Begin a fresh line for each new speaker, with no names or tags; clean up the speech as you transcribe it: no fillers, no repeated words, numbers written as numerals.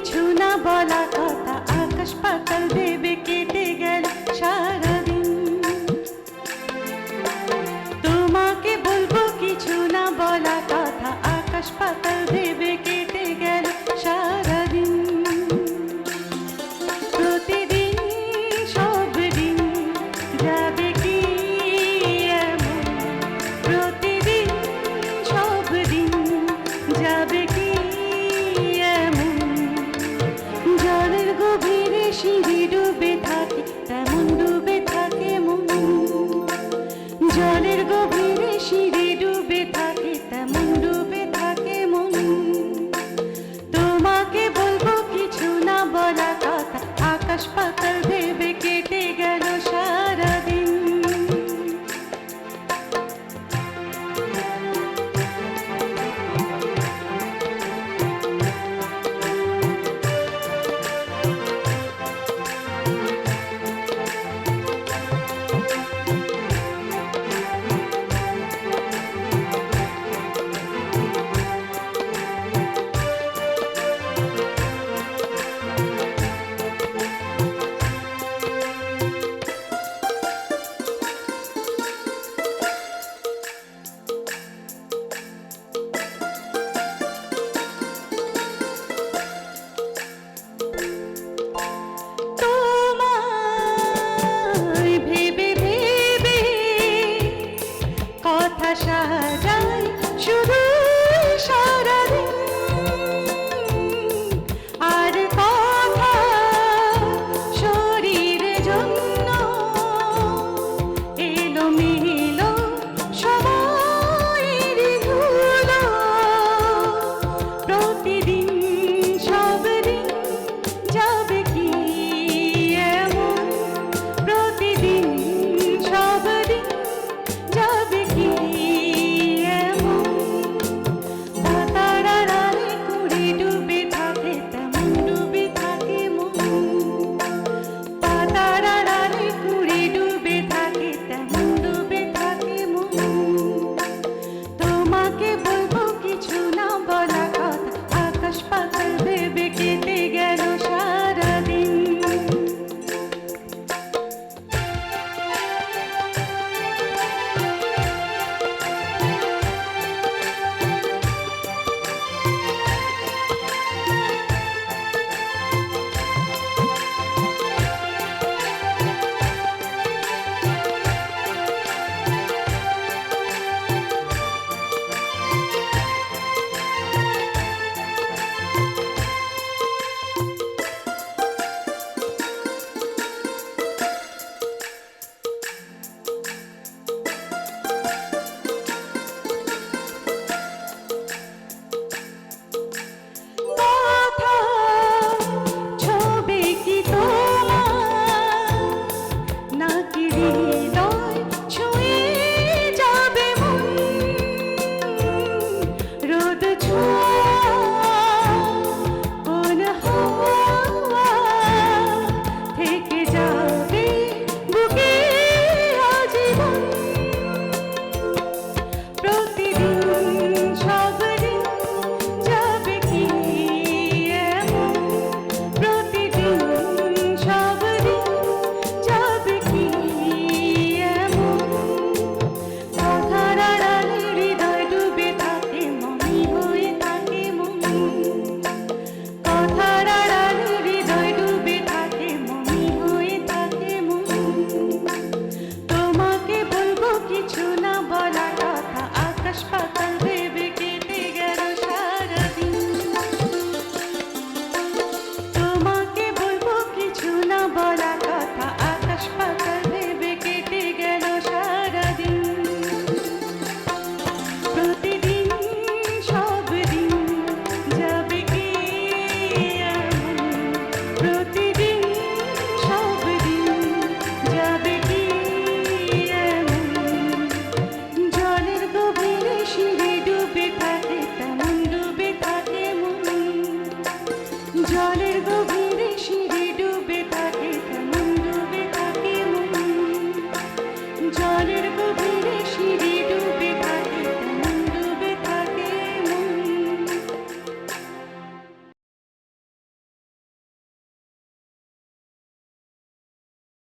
কিছু না বলা কথা, আকাশ পাতাল ভেবে কেটে গেল সারাদিন। তোমাকে বলবো কিছু না বলা কথা, আকাশ পাতাল ভেবে কেটে গেল সারাদিন। প্রতিদিন সব দিন যাবে কি এমন, প্রতিদিন সব দিন যাবে কি এমন। জলের গভীরে সিঁড়ি ডুবে থাকে তেমন ডুবে থাকে মন, জলের গভীরে সিঁড়ি ডুবে থাকে তেমন ডুবে থাকে মন। তোমাকে বলবো কিছু না বলা কথা, আকাশ পাতাল ভেবে কেটে গেল সারাদিন। কথা সাজাই শুধু সারাদিন, আর কথা শরীরের জন্য এলোমেলো সময়ের ধুলো। প্রতিদিন সব দিন যাবে কি এমন, প্রতিদিন সব দিন যাবে কি এমন। পাতার আড়ালে কুড়ি ডুবে থাকে তেমন ডুবে থাকে মন, পাতার আড়ালে কুড়ি ডুবে থাকে তেমন ডুবে থাকে মন। তোমাকে বলবো কিছু না বলা কথা, আকাশ পাতাল ভেবে কেটে গেল সারাদিন। কিছু না বলা কথা, আকাশ পাতাল